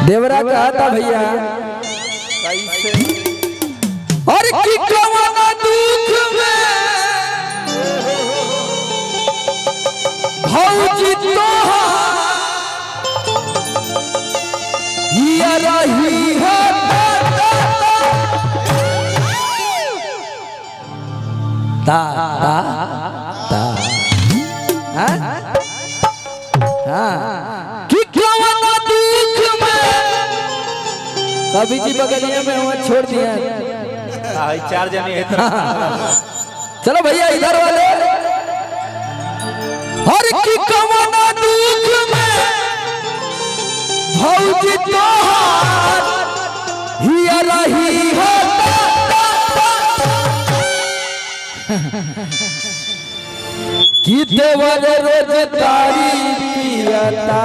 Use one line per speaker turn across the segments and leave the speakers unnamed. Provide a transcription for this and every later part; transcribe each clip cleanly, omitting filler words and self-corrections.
देवरा कहा था भैया
कैसे
और की कवना दुख में भौजी तो ये रही है ता ता ता हाँ कि कवना दुख में कभी की बगलिया में वहाँ छोड़ दिया
चार जने है
चलो भैया इधर वाले हर की कवना दुख में भौजी तोहार हिया रही है कि देवर रोज तारी पियता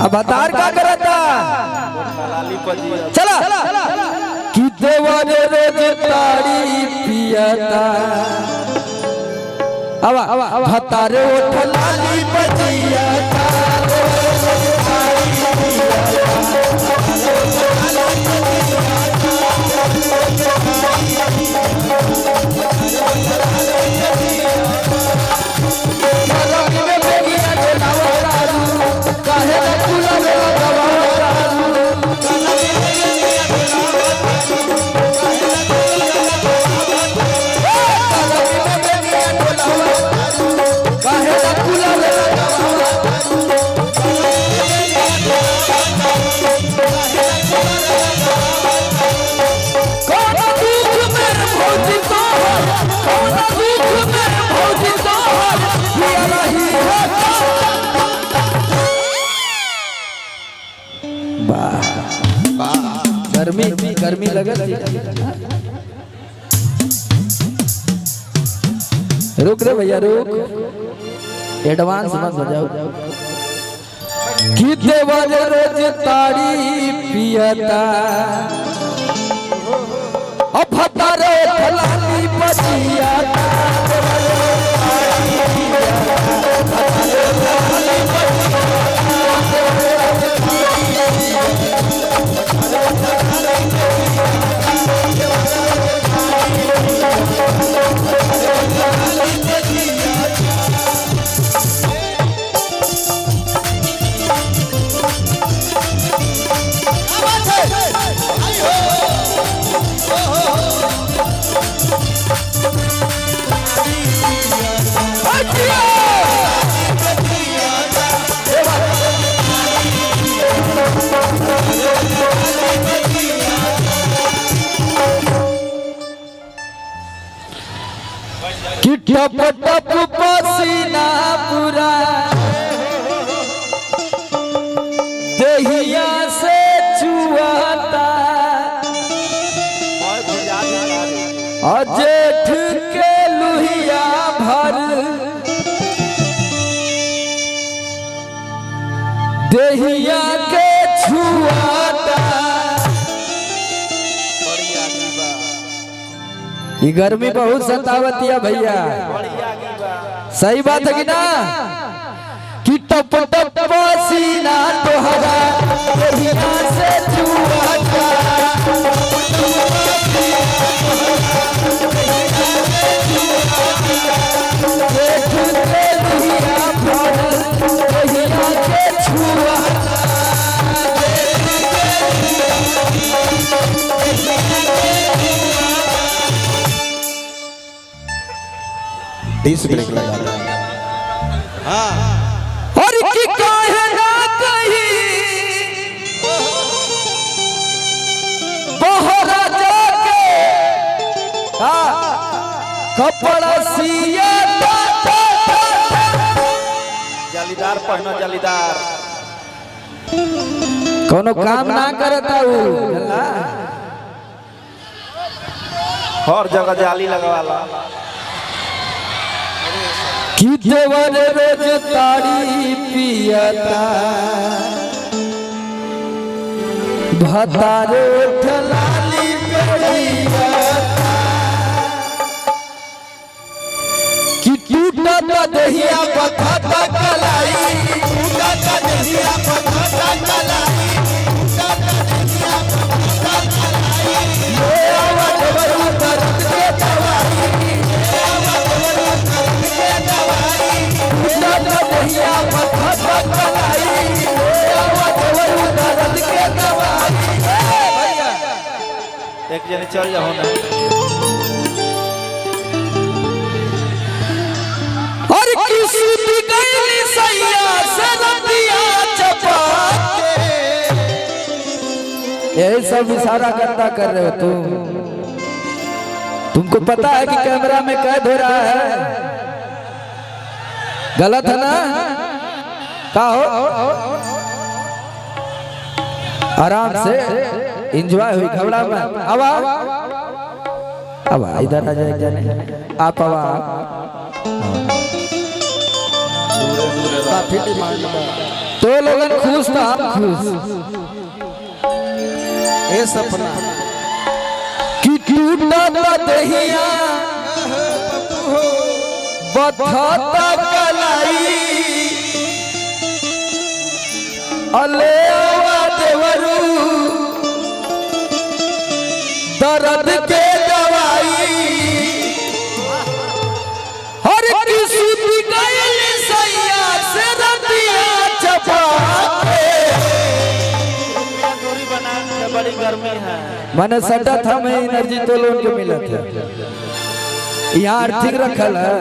अब बतार का करता चला कि देवर रोज तारी पियता अब भतारे उठ लाली बजियता गर्मी गर्मी लगल रुक रे भैया रुक एडवांस मत बजाओ कि देवर रोज ताड़ी पियता अब भतारे फलानी बजियाता टप टप पसीना पूरा देहिया से चुआता जेठ के लुहिया भर देहिया के छुआता ये गर्मी बहुत सतावती है भैया सही बात है कि ना कि टप टप पसीना तोहरा देहिया से चुआता जेठ के लुहिया भर देहिया के छुआता
20 ब्रेक लगा रहा है। हाँ
और की काहे ना कहीं बहरा जाके कपड़ा सिया
जालीदार पहना जालीदार
कोनो काम ना करता हूँ
हर जगह जाली लगवाला
कि देवर रोज ताड़ी पियता भतारे ठलाली पियता कि टूटता दहिया पथता कलाई टूटत दहिया पथता कलाई ले आवा देवरू दर्द के दवाई टूटत दहिया पथता कलाई ले आवा देवरू दर्द के दवाई।
एक जने चल जाओ ना
और किसी भी गैली सैया से रतिया चपाते यही सब इशारा करता कर रहे हो तुमको पता है कि कैमरा में कैद हो रहा है, गलत है ना? का हो आराम से एंजॉय हुई, घबरा मत। अब इधर आ जाए जाने आप तो लोगन खुश था हम खुश
ए सपना
कि टूटत दहिया बथता कलाई अले आवा देवरू दर्द के दवाई हर किसी भी गैल सैया से रतिया चपाते
दूरी बना के बड़ी गर्मी है
मैंने सटा था मैं एनर्जी तो लोन के मिला था यहाँ आर्थिक रखल है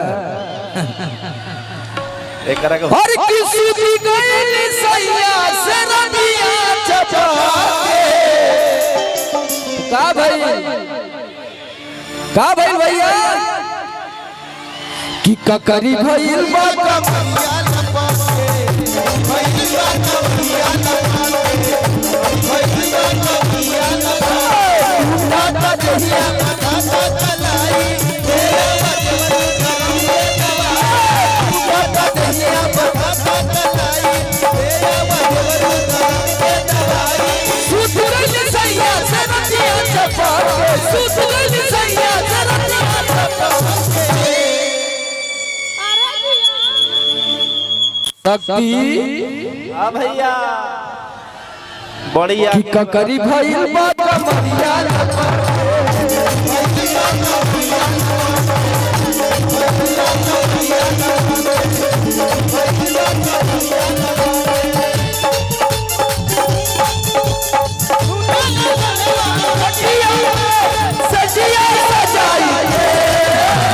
एक करा के
हर किसी भी गैल सैया से रतिया चपाते का भाई भैया कि ककरी भइल बा कमरिया लपके भइल बा कमरिया लपके भइल बा कमरिया लपके दादा दहिया दादा चलाई तेरे बचवन करम के दवाई दादा दहिया दादा चलाई तेरे बचवन करम के दवाई सुतगल सैया से रतिया चपाके सुतगल सैया से रतिया चपाके शक्ति
हां भैया बढ़िया
कि ककरी भइल बा कमरिया सजिया सजाई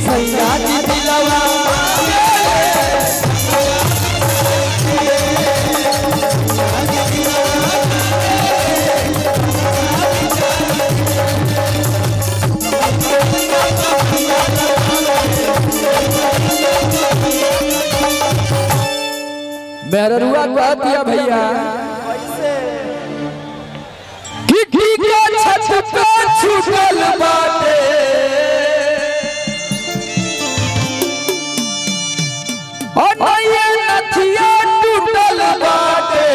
सैया जी दिलवा मेरा रुआ कह दिया भैया कि के छत पे छूटल बाटे और नैया नथिया टूटल बाटे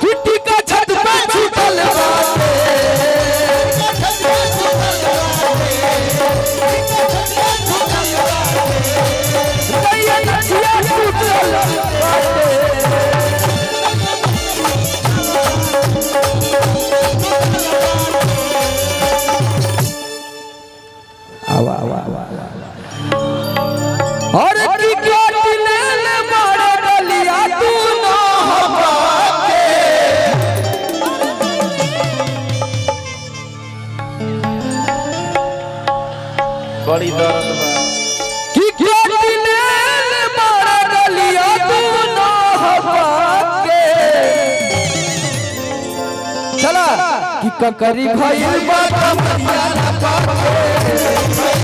किटी का छत पे छूटल बाटे नैया नथिया टूटल बाटे और टिकट ले ले मारे डलिया तू ना हवा के
बड़ी दर्द बा
टिकट ले ले मारे डलिया तू ना हवा के चला कि ककरी भइल बा कमरिया लपके